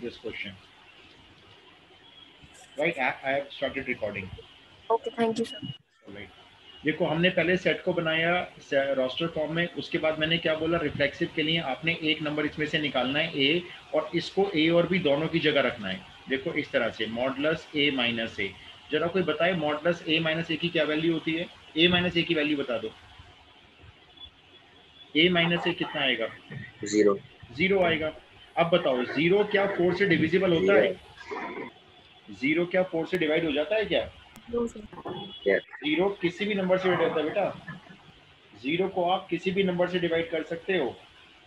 this question. Right, I have started recording. Okay, thank you, sir. Right. देखो हमने पहले set को बनाया रोस्टर फॉर्म में, उसके बाद मैंने क्या बोला, रिफ्लेक्सिव के लिए आपने एक नंबर इसमें से निकालना है ए, और इसको ए और बी दोनों की जगह रखना है। देखो इस तरह से मॉडुलस ए माइनस ए। जरा कोई बताए मॉडुलस ए माइनस ए की क्या वैल्यू होती है? ए माइनस ए की वैल्यू बता दो। ए माइनस ए कितना आएगा? 0 0 आएगा। अब बताओ 0 क्या 4 से डिविजिबल होता है? 0 क्या 4 से डिवाइड हो जाता है क्या? No, sir. 0 किसी भी नंबर से डिवाइड होता है बेटा। 0 को आप किसी भी नंबर से डिवाइड कर सकते हो।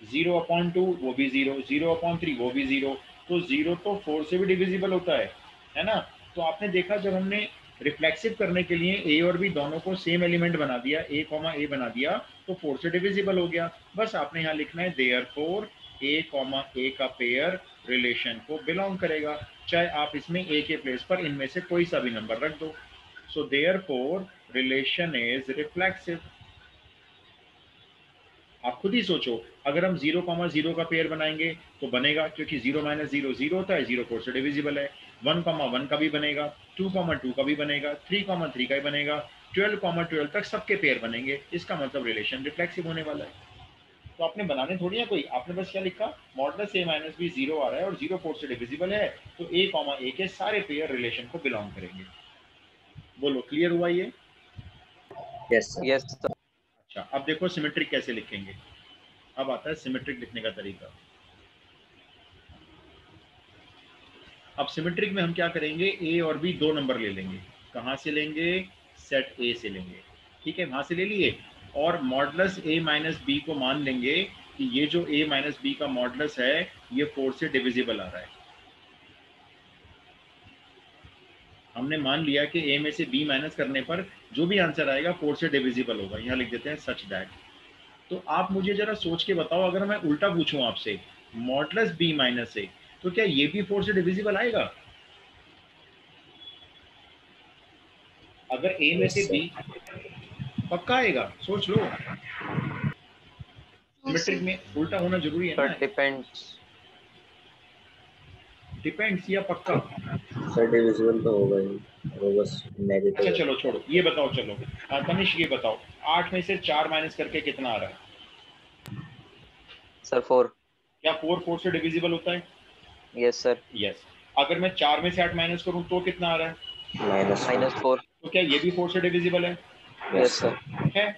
0/2 वो भी 0, 0/3 वो भी 0। तो 0 तो 4 से भी डिविजिबल होता है ना? तो आपने देखा जब हमने रिफ्लेक्सिव करने के लिए ए और बी दोनों को सेम एलिमेंट बना दिया, ए कॉमा ए बना दिया, तो 4 से डिविजिबल हो गया। बस आपने यहाँ लिखना है देयरफॉर ए कॉमा ए का पेयर रिलेशन को बिलोंग करेगा, चाहे आप इसमें ए के प्लेस पर इनमें से कोई सा भी नंबर रख दो। So therefore relation is reflexive. आप खुद ही सोचो, अगर हम 0,0 का पेयर बनाएंगे तो बनेगा, क्योंकि 0 - 0 0 होता है, 0 4 से डिविजिबल है। 1,1 का भी बनेगा, 2,2 का भी बनेगा, 3,3 का भी बनेगा, 12,12 तक सबके पेयर बनेंगे। इसका मतलब रिलेशन रिफ्लेक्सिव होने वाला है। तो आपने बनाने थोड़ी है कोई, आपने बस क्या लिखा, मॉडुलस ए माइनस बी 0 आ रहा है और 0 4 से डिविजिबल है, तो ए कॉमा ए के सारे पेयर रिलेशन को बिलोंग करेंगे। बोलो क्लियर हुआ ये? Yes sir. Yes sir. अच्छा, अब देखो सिमेट्रिक कैसे लिखेंगे। अब आता है सिमेट्रिक लिखने का तरीका। अब सिमेट्रिक में हम क्या करेंगे, ए और बी दो नंबर ले लेंगे। कहाँ से लेंगे? सेट ए से लेंगे। ठीक है, वहां से ले लिए, और मॉडुलस ए माइनस बी को मान लेंगे कि ये जो ए माइनस बी का मॉडुलस है ये 4 से डिविजिबल आ रहा है। हमने मान लिया कि ए में से बी माइनस करने पर जो भी आंसर आएगा 4 से डिविजिबल होगा। यहाँ लिख देते हैं सच दैट। तो आप मुझे जरा सोच के बताओ, अगर मैं उल्टा पूछूं आपसे, मॉडुलस बी माइनस ए, तो क्या ये भी 4 से डिविजिबल आएगा? अगर ए में से Yes, बी, पक्का आएगा? सोच लो। सिमेट्रिक में उल्टा होना जरूरी है ना। Sir depends. डिपेंड्स या पक्का? सर डिविजिबल तो होगा ही, वो बस नेगेटिव अच्छा है। चलो छोड़ो, ये बताओ, चलो तनिष्क ये बताओ, 8 में से 4 माइनस करके कितना आ रहा है? सर 4। क्या 4 4 से डिविजिबल होता है? Yes sir. यस। अगर मैं 4 में से 8 माइनस करूं तो कितना आ रहा है? -4। तो क्या ये भी 4 से डिविजिबल है? Yes sir. है।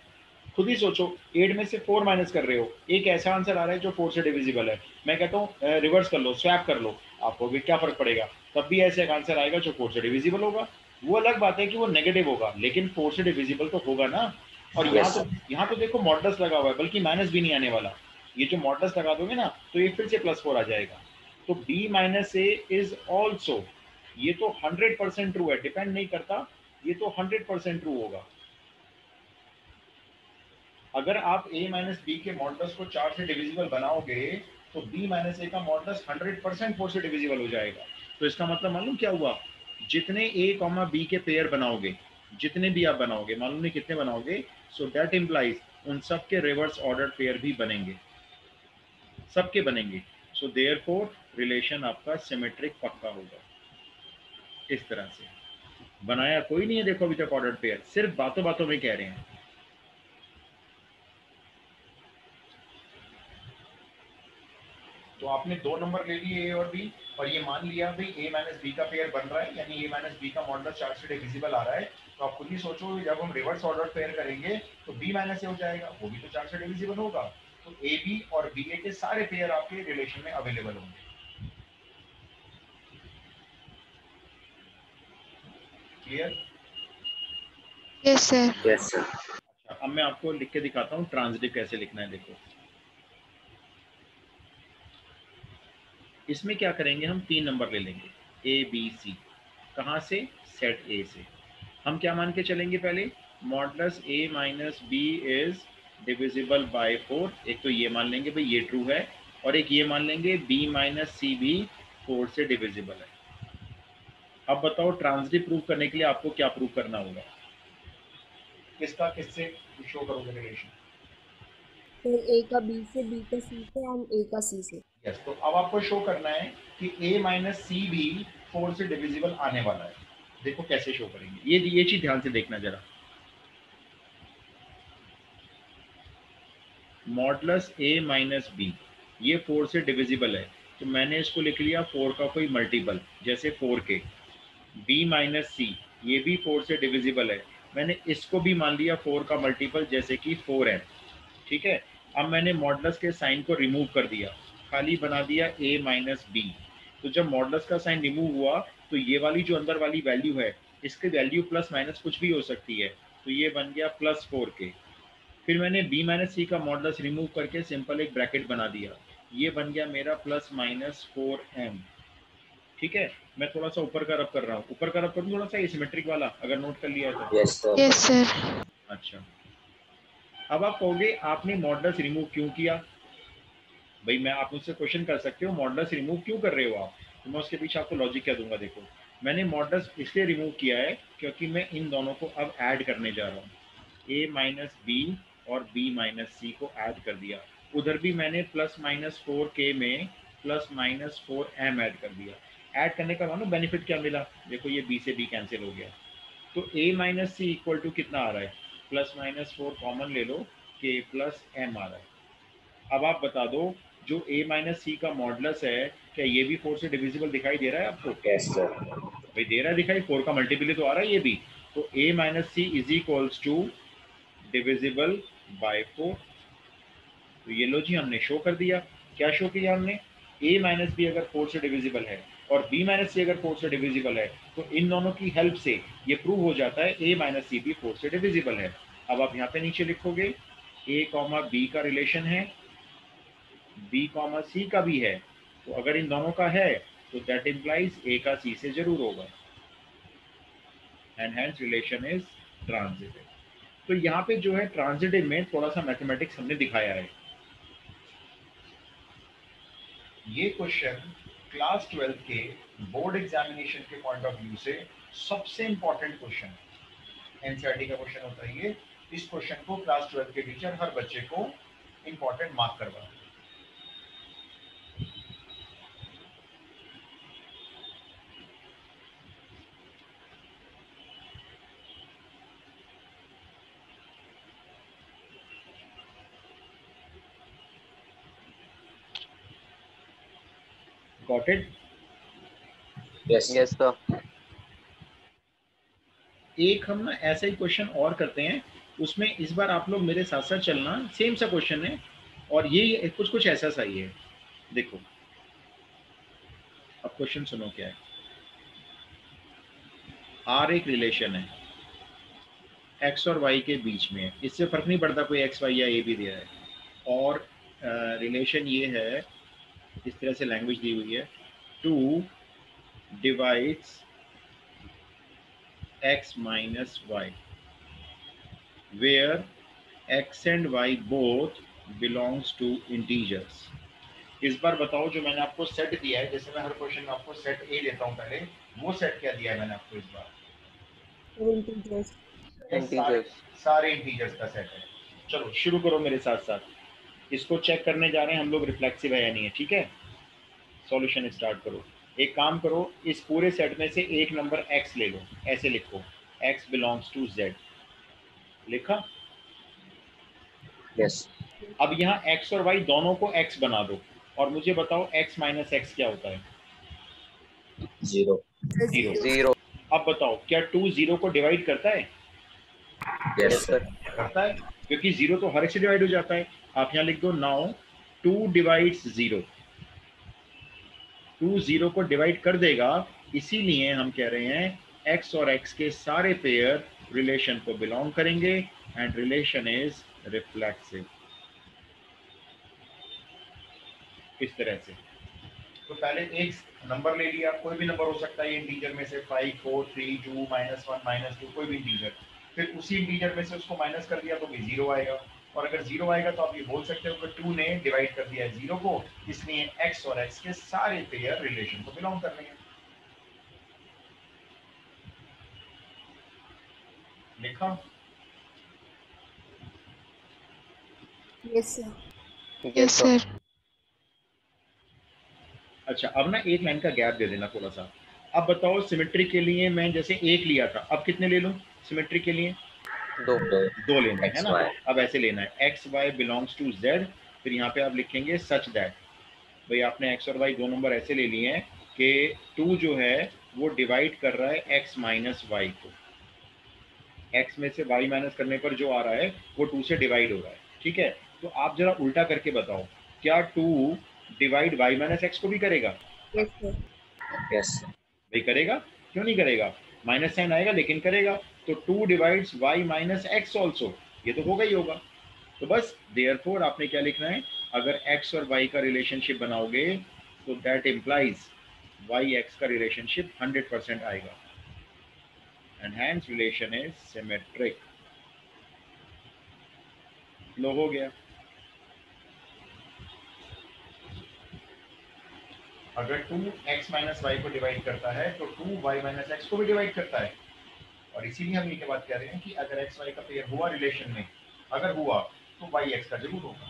खुद ही सोचो, 8 में से 4 माइनस कर रहे हो, एक ऐसा आंसर आ रहा है जो 4 से डिविजिबल है। मैं कहता हूँ रिवर्स कर लो, स्वैप कर लो, आपको भी क्या फर्क पड़ेगा, तब भी ऐसे एक आंसर आएगा जो 4 से डिविजिबल होगा। वो अलग बात है कि वो नेगेटिव होगा, लेकिन 4 से डिविजिबल तो होगा ना। और यहाँ तो देखो मॉडुलस लगा हुआ है, बल्कि माइनस भी नहीं आने वाला। ये जो मॉडुलस लगा दोगे ना तो ये फिर से +4 आ जाएगा। तो b minus A is also, ये तो 100% ट्रू है, डिपेंड नहीं करता, ये तो 100% ट्रू होगा। अगर आप a माइनस बी के मॉडुलस को 4 से डिविजिबल बनाओगे तो b माइनस ए का मॉडुलस 100% 4 से डिविजिबल हो जाएगा। तो इसका मतलब मालूम क्या हुआ, जितने a कॉमा बी के पेयर बनाओगे, जितने भी आप बनाओगे, मालूम नहीं कितने बनाओगे, सो दैट इम्प्लाइज उन सब के रिवर्स ऑर्डर पेयर भी बनेंगे, सबके बनेंगे। सो देयरफॉर रिलेशन आपका सिमेट्रिक पक्का होगा। इस तरह से बनाया कोई नहीं है देखो अभी तक ऑर्डर पेयर, सिर्फ बातों बातों में कह रहे हैं। तो आपने दो नंबर ले लिए ए और बी, और ये मान लिया भाई ए माइनस बी का पेयर बन रहा है, यानी ए माइनस बी का मॉडुलस 4 से डिविजिबल आ रहा है। तो आप खुद ही सोचो, जब हम रिवर्स ऑर्डर पेयर करेंगे तो बी माइनस ए हो जाएगा, वो भी तो 4 से डिविजिबल होगा। तो ए बी और बी ए के सारे पेयर आपके रिलेशन में अवेलेबल होंगे। Clear? Yes, sir. Yes sir. अच्छा, अब मैं आपको लिख के दिखाता हूँ ट्रांजिटिव कैसे लिखना है। देखो इसमें क्या करेंगे, हम 3 नंबर ले लेंगे, ए बी सी। कहाँ से? सेट ए से। हम क्या मान के चलेंगे, पहले modulus A minus B is divisible by 4। एक तो ये मान लेंगे भाई ये ट्रू है, और एक ये मान लेंगे बी माइनस सी भी 4 से डिविजिबल है। अब बताओ ट्रांजिटिव प्रूव करने के लिए आपको क्या प्रूव करना होगा? किसका किससे शो करोगे रिलेशन? फिर A का B से, B का C से एंड A का C से। यस, तो अब आपको शो करना है कि a माइनस सी भी 4 से डिविजिबल आने वाला है। देखो कैसे शो करेंगे, ये चीज ध्यान से देखना जरा। मॉडुलस a माइनस बी ये 4 से डिविजिबल है, तो मैंने इसको लिख लिया 4 का कोई मल्टीपल, जैसे 4k। b माइनस सी ये भी 4 से डिविजिबल है, मैंने इसको भी मान लिया 4 का मल्टीपल, जैसे कि 4m। ठीक है, अब मैंने मॉडुलस के साइन को रिमूव कर दिया, खाली बना दिया a माइनस बी। तो जब मॉडुलस का साइन रिमूव हुआ तो ये वाली जो अंदर वाली वैल्यू है, इसकी वैल्यू प्लस माइनस कुछ भी हो सकती है, तो ये बन गया प्लस 4k। फिर मैंने b माइनस सी का मॉडुलस रिमूव करके सिंपल एक ब्रैकेट बना दिया, ये बन गया मेरा प्लस माइनस 4m। ठीक है, मैं थोड़ा सा ऊपर का रब कर रहा हूँ, ऊपर का रब करूँ थोड़ा सा, ये सिमेट्रिक वाला, अगर नोट कर लिया है तो। Yes sir. Yes, sir. अच्छा, अब आप कहोगे आपने मॉडुलस रिमूव क्यों किया? भाई मैं, आप मुझसे क्वेश्चन कर सकते हो मॉडुलस रिमूव क्यों कर रहे हो आप, तो मैं उसके पीछे आपको लॉजिक क्या दूंगा। देखो, मैंने मॉडुलस इसलिए रिमूव किया है क्योंकि मैं इन दोनों को अब ऐड करने जा रहा हूँ, a माइनस बी और b माइनस सी को ऐड कर दिया। उधर भी मैंने प्लस माइनस 4k में प्लस माइनस 4m ऐड कर दिया। ऐड करने का मानो बेनिफिट क्या मिला, देखो ये b से b कैंसिल हो गया, तो a minus C equal to कितना आ रहा है, प्लस माइनस 4 कॉमन ले लो, k प्लस m आ रहा है। अब आप बता दो, जो a माइनस सी का मॉडुलस है, क्या ये भी 4 से डिविजिबल दिखाई दे रहा है आपको? Yes sir. भाई दे रहा है, दिखाई, 4 का मल्टीपल तो आ रहा है ये भी। तो a minus C is equals to divisible by 4। तो ये लो जी, हमने शो कर दिया। क्या शो किया हमने? a माइनस बी अगर 4 से डिविजिबल है और b माइनस सी अगर 4 से डिविजिबल है, तो इन दोनों की हेल्प से ये प्रूव हो जाता है a माइनस सी भी 4 से डिविजिबल है। अब आप यहाँ पे नीचे लिखोगे a कॉमा बी का रिलेशन है, b कॉमा सी का भी है, तो अगर इन दोनों का है तो दैट इम्प्लाइज a का c से जरूर होगा, and hence relation is transitive. तो यहाँ पे जो है ट्रांजिटिव में थोड़ा सा मैथमेटिक्स हमने दिखाया है। ये क्वेश्चन क्लास 12 के बोर्ड एग्जामिनेशन के पॉइंट ऑफ व्यू से सबसे इंपॉर्टेंट क्वेश्चन, एनसीईआरटी का क्वेश्चन होता है ये। इस क्वेश्चन को क्लास 12 के टीचर हर बच्चे को इंपॉर्टेंट मार्क करवा। Got it? Yes Yes, sir. एक हम ना ऐसा ही क्वेश्चन और करते हैं, उसमें इस बार आप लोग मेरे साथ साथ चलना, सेम सा क्वेश्चन है और ये कुछ कुछ ऐसा सा ही है। देखो, अब क्वेश्चन सुनो क्या है। आर एक रिलेशन है, एक्स और वाई के बीच में है, इससे फर्क नहीं पड़ता कोई एक्स वाई या ए भी दिया है, और रिलेशन ये है, इस तरह से लैंग्वेज दी हुई है, 2 divides x minus y where x and y both belongs to integers। इस बार बताओ, जो मैंने आपको सेट दिया है, जैसे मैं हर क्वेश्चन में आपको सेट ए देता हूँ पहले, वो सेट क्या दिया है मैंने आपको इस बार? Integers. ये सारे Integers. सारे इंटीजर्स का सेट है। चलो शुरू करो मेरे साथ साथ, इसको चेक करने जा रहे हैं हम लोग रिफ्लेक्सिव है या नहीं है। ठीक है, सॉल्यूशन स्टार्ट करो। एक काम करो, इस पूरे सेट में से एक नंबर x ले लो, ऐसे लिखो x बिलोंग्स टू z। लिखा? यस। अब यहाँ x और y दोनों को x बना दो और मुझे बताओ x माइनस एक्स क्या होता है? जीरो। जीरो। Zero. अब बताओ, क्या 2 जीरो को डिवाइड करता है? Yes Yes, sir. sir. करता है, क्योंकि जीरो तो हर एक से डिवाइड हो जाता है। आप यहाँ लिख दो नाउ 2 डिवाइड्स जीरो, 2 जीरो को डिवाइड कर देगा, इसीलिए हम कह रहे हैं x और x के सारे पेयर रिलेशन को बिलोंग करेंगे एंड रिलेशन इज रिफ्लेक्सिव। इस तरह से, तो पहले एक नंबर ले लिया, कोई भी नंबर हो सकता है, ये इंटीजर में से 5 4 3 2 -1 -2 कोई भी इंटीजर, फिर उसी इंटीजर में से उसको माइनस कर दिया तो भी जीरो आएगा, और अगर जीरो आएगा तो आप ये बोल सकते हो कि 2 ने डिवाइड कर दिया है जीरो को, इसलिए x और x के सारे पेयर रिलेशन को बिलोंग कर रहे हैं। लिखा? Yes, sir. Yes, Yes, sir. sir. अच्छा, अब ना एक लाइन का गैप दे देना थोड़ा सा। अब बताओ सिमेट्री के लिए मैं जैसे एक लिया था, अब कितने ले लूं सिमेट्री के लिए? 2 2 दो लेने हैं, है एक्स ना? वाई अब ऐसे लेना है X Y belongs to Z, फिर यहाँ पे आप लिखेंगे सच दैट, भाई आपने एक्स और वाई दो नंबर ऐसे ले लिए हैं कि 2 जो है वो डिवाइड कर रहा है एक्स माइनस वाई को, एक्स में से वाई माइनस करने पर जो आ रहा है वो 2 से डिवाइड हो रहा है, ठीक है? तो आप जरा उल्टा करके बताओ, क्या 2 डिवाइड वाई माइनस एक्स को भी करेगा? Yes, sir. यस भाई करेगा, क्यों नहीं करेगा? माइनस साइन आएगा लेकिन करेगा। तो 2 divides Y minus X also, ये तो होगा ही होगा। तो बस देयरफॉर आपने क्या लिखना है, अगर एक्स और वाई का रिलेशनशिप बनाओगे तो दैट इम्प्लाइज वाई एक्स का रिलेशनशिप 100% आएगा, and hence relation is symmetric. लो हो गया। अगर 2 एक्स माइनस वाई को डिवाइड करता है तो 2 वाई माइनस एक्स को भी डिवाइड करता है, और इसीलिए हम ये बात कह रहे हैं कि अगर एक्स वाई का पेयर हुआ रिलेशन में, अगर हुआ तो वाई एक्स का जरूर होगा।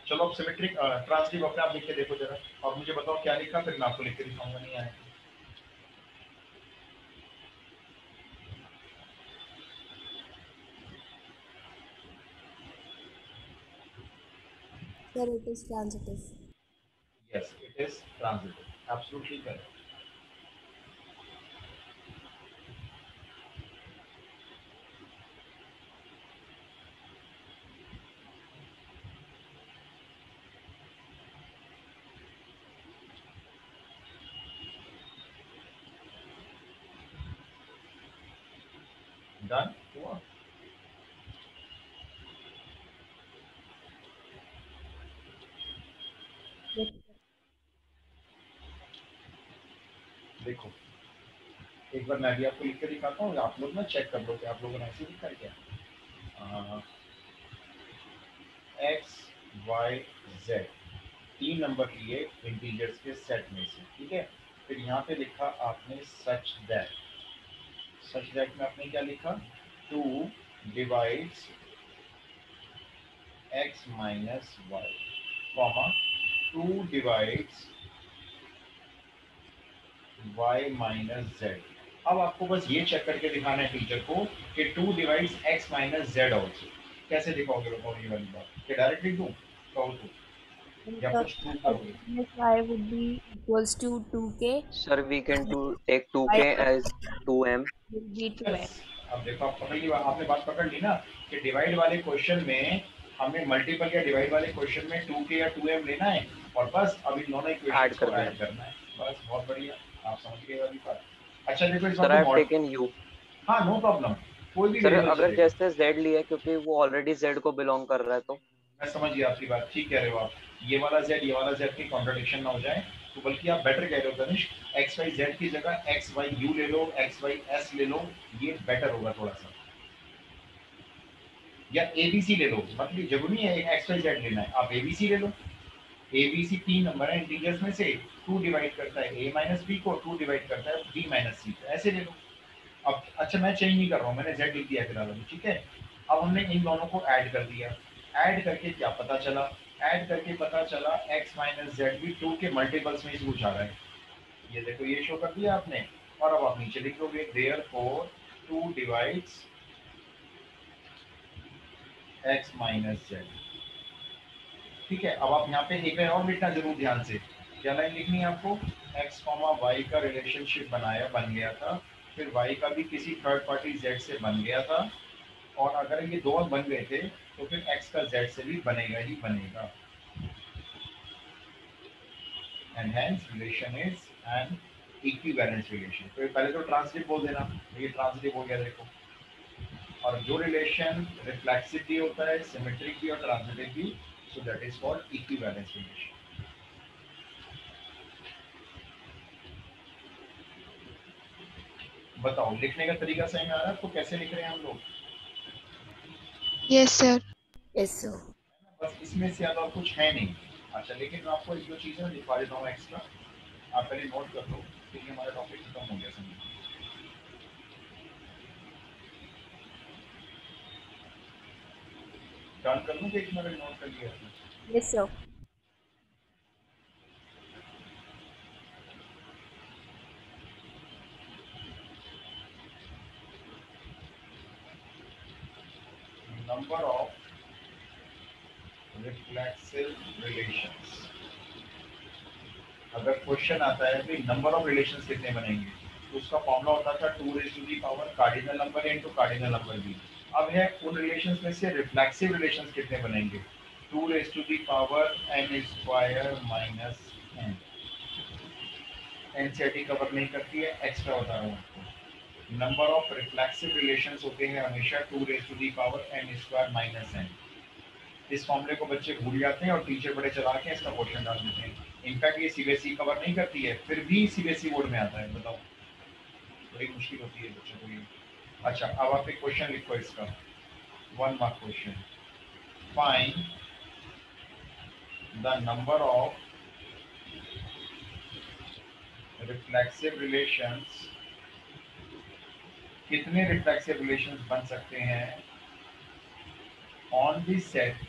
चलो अब सिमेट्रिक ट्रांसटिव अपने आप लिख के देखो जरा, और मुझे बताओ क्या लिखा, फिर मैं आपको लिख के दिखाऊंगा, नहीं आए। Sir, it is transitive. Yes it is transitive, absolutely correct. Done हुआ। Yes, देखो एक बार मैं भी आपको लिख के दिखाता हूँ, आप लोग ना चेक कर लो कि आप लोगों ने ऐसे लिखा है क्या। एक्स वाई जेड तीन नंबर लिए इंटीजर्स के सेट में से, ठीक है? फिर यहाँ पे लिखा आपने सच दैट, सच दैट में आपने क्या लिखा, 2 divides X minus Y, comma 2 divides Y minus Z. अब आपको बस ये चेक करके दिखाना है टीचर को कि 2 divides X minus Z also. कैसे दिखाओगे बताओ ये वाली बात, कि डायरेक्ट लिख दूँ कहो तो, या sir. कुछ प्रूव X करोगे? minus y would be equals to 2k. Sir, we can to take Y 2k as 2m. will be 2m. Yes, अब देखो आप पकड़ ली, आपने बात पकड़ ली ना, कि डिवाइड वाले क्वेश्चन में हमें मल्टीपल या डिवाइड वाले क्वेश्चन में 2k या 2m लेना है, और बस अब इन दोनों Add इक्वेशंस को कर देना. ऐड करना है। बस बहुत बढ़िया, आप समझ गए वाली बात। अच्छा देखो इस बात Sir, को I have mod, taken u. हाँ नो प्रॉब्लम, कोई भी सर वेरिएबल अगर चलेगा। जैसे z लिया है क्योंकि वो ऑलरेडी z को बिलोंग कर रहा है तो. मैं समझ गया आपकी बात, ठीक कह रहे हो आप, ये वाला जेड ये वाला जेड की कॉन्ट्रडिक्शन ना हो जाए, तो बल्कि आप बेटर कह रहे हो तनिष्क, एक्स वाई जेड की जगह एक्स वाई यू ले लो, एक्स वाई एस ले लो, ये बेटर होगा थोड़ा सा, या एबीसी ले लो, मतलब जरूरी है एक एक्स वाई जेड लेना है, आप एबीसी ले लो। एबीसी तीन नंबर है इंटीजर्स में से, 2 डिवाइड करता है ए माइनस बी को, 2 डिवाइड करता है बी माइनस सी को, ऐसे ले लो। अब अच्छा मैं चेंज नहीं कर रहा हूँ, मैंने जेड लिख दिया फिलहाल अभी, ठीक है? अब हमने इन दोनों को ऐड कर दिया, ऐड करके क्या पता चला, ऐड करके पता चला एक्स माइनस जेड भी 2 के मल्टीपल्स में ही कुछ आ रहा है, ये देखो ये शो कर दिया आपने। और अब आप नीचे लिख दोगे therefore 2 divides X minus Z, ठीक है? अब आप यहाँ पे एक लाइन और लिखना जरूर ध्यान से, क्या लाइन लिखनी है आपको, एक्स कॉमा वाई का रिलेशनशिप बन गया था, फिर वाई का भी किसी थर्ड पार्टी जेड से बन गया था, और अगर ये दोनों बन गए थे तो फिर x का z से भी बनेगा ही बनेगा, and hence relation is an equivalence relation. तो ये पहले तो ट्रांसिटिव बोल देना, ये ट्रांसिटिव हो गया देखो, और जो रिलेशन रिफ्लेक्सिव भी होता है, सिमेट्रिक भी और ट्रांसिटिव भी, so that is called equivalence relation. बताओ लिखने का तरीका सही में आ रहा है आपको, कैसे लिख रहे हैं हम लोग? Yes, sir. Yes, sir. बस इसमें से ज्यादा और कुछ है नहीं। अच्छा लेकिन मैं आपको एक दो चीजें लिखवा देता हूँ एक्स्ट्रा, आप पहले नोट कर लो, क्योंकि हमारा टॉपिक खत्म हो गया समझो। डन कर लूँ कि एक मैंने नोट कर लिया है? Yes, sir. Number of reflexive relations. अगर क्वेश्चन आता है कि नंबर ऑफ रिलेशंस कितने बनेंगे, तो उसका फॉर्मूला होता था 2 raise to the power cardinal number into cardinal number B. अब है उन रिलेशंस में से रिफ्लेक्सिव रिलेशंस कितने बनेंगे, 2 raise to the power n square minus n। NCERT cover नहीं करती है, एक्स्ट्रा बता रहा हूँ आपको। नंबर ऑफ रिफ्लेक्सिव रिलेशंस होते हैं हमेशा 2 raise to the power n square minus n। इस फॉर्मूले को बच्चे भूल जाते हैं और टीचर बड़े चला के इसका क्वेश्चन डाल देते हैं। इनफैक्ट ये सीबीएसई कवर नहीं करती है, फिर भी सीबीएसई बोर्ड में आता है। बताओ, बड़ी मुश्किल होती है बच्चों को ये। अच्छा, अब आप एक क्वेश्चन लिखो इसका, 1 mark question. Find the number of reflexive relations. कितने रिफ्लेक्सिव रिलेशंस बन सकते हैं on the set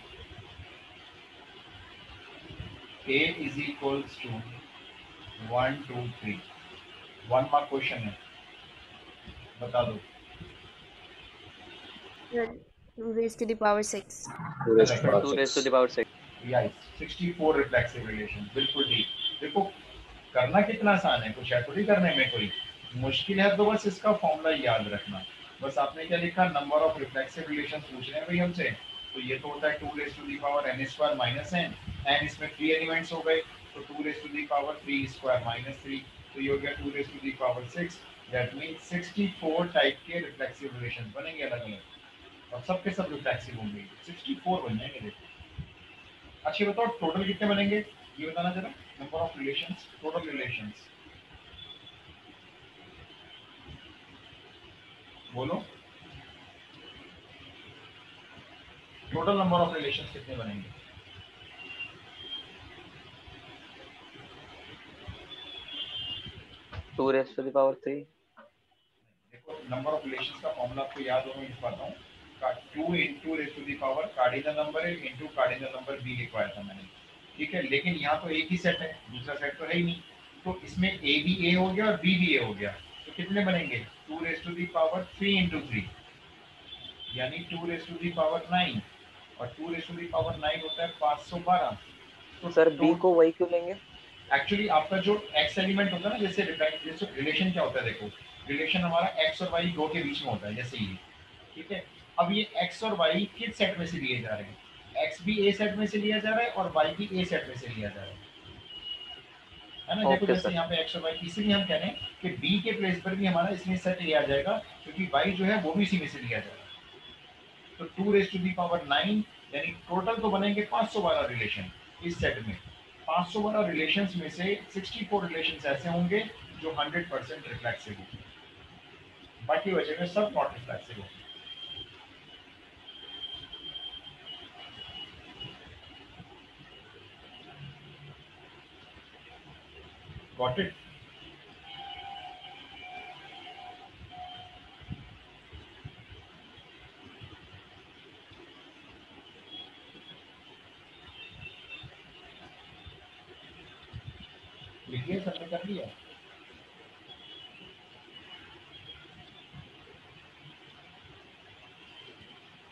A is equals to 1 2 3। 1 mark question है, बता दो। 2 raised to the power 6. 2 raised to power 2 raised to 6. the power 6। Yes, 64 reflexive relation, बिल्कुल ठीक। देखो करना कितना आसान है, कुछ है थोड़ी करने में कोई मुश्किल है, तो बस इसका फॉर्मूला याद रखना। बस आपने क्या लिखा, नंबर ऑफ रिफ्लेक्सिव रिलेशन पूछ रहे हैं भाई हमसे, तो ये तो होता है 2 raise to the power n square minus n। N इसमें 3 एलिमेंट्स हो गए, तो 2 raise to the power 3 square minus 3, तो ये हो गया 2 raise to the power 6। That means 64 type के रिफ्लेक्सिव रिलेशन बनेंगे अलग अलग, और सबके सब रिफ्लेक्सिव होंगे, 64 बन जाएंगे। देखो अच्छे बताओ टोटल कितने बनेंगे, ये बताना जरा। Number of relations, total relations बोलो, टोटल नंबर ऑफ रिलेशंस कितने बनेंगे। Two raised to the power 3। देखो नंबर ऑफ रिलेशंस का फॉर्मूला आपको याद हो, मैं लिखवाता हूँ। 2 into raise to the power cardinal number into cardinal number B लिखवाया था मैंने, ठीक है। लेकिन यहाँ तो एक ही सेट है, दूसरा सेट तो है ही नहीं, तो इसमें ए भी ए हो गया और बी भी ए हो गया, तो कितने बनेंगे 2 raise to the power 3 into 3, यानी 2 रेज़ टू दी पावर 9, और 2 रेज़ टू दी पावर 9 होता है 512। तो सर बी को वही क्यों लेंगे? एक्चुअली आपका जो एक्स एलिमेंट होता है ना, जैसे रिलेशन क्या होता है, देखो रिलेशन हमारा एक्स और वाई दो के बीच में होता है, जैसे ये, ठीक है। अब ये एक्स और वाई किस सेट में से लिए जा रहे हैं, एक्स भी ए सेट में से लिया जा रहा है और वाई भी ए सेट में से लिया जा रहा है ना। देखो ओके जैसे सर। यहाँ पे एक्स और वाई, इसीलिए हम कह रहे हैं कि बी के प्लेस पर भी हमारा इसमें सेट ए आ जाएगा, क्योंकि वाई जो है वो भी इसी में से लिया जाएगा। तो 2 रेज़ टू दी पावर 9, यानी टोटल तो बनेंगे 512 रिलेशन इस सेट में। 512 रिलेशंस में से 64 रिलेशंस ऐसे होंगे जो 100% रिफ्लेक्सिव होंगे, बाकी बचे में सब नॉट रिफ्लेक्सिव होंगे। Got it? लिखिए, सबने कर लिया?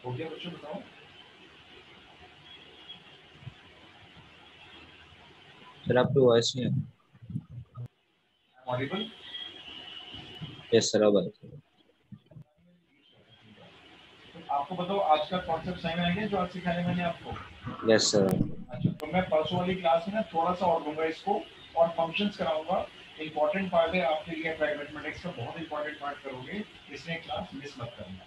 हो गया बच्चों, बताओ। सर आपकी वॉइस नहीं है। ऑडिबल? यस सर, अब आई। तो आपको बताओ आज का कॉन्सेप्ट समझ में आ गया जो आज सिखाने मैंने आपको? Yes sir. अच्छा, तो मैं परसों वाली क्लास में ना थोड़ा सा और दूंगा इसको, और फंक्शंस कराऊंगा। इंपॉर्टेंट पार्ट है आपके लिए, मैथमेटिक्स का बहुत इंपॉर्टेंट पार्ट करोगे, इसलिए क्लास मिस मत करना।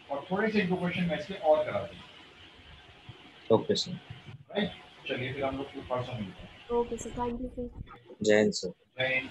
और थोड़े से 2 क्वेश्चन मैं इसके और करा दूंगा। Okay sir. राइट, चलिए फिर हम लोग परसों मिलते हैं। Okay, so thank you, sir. जय हिंद सर। जय हिंद।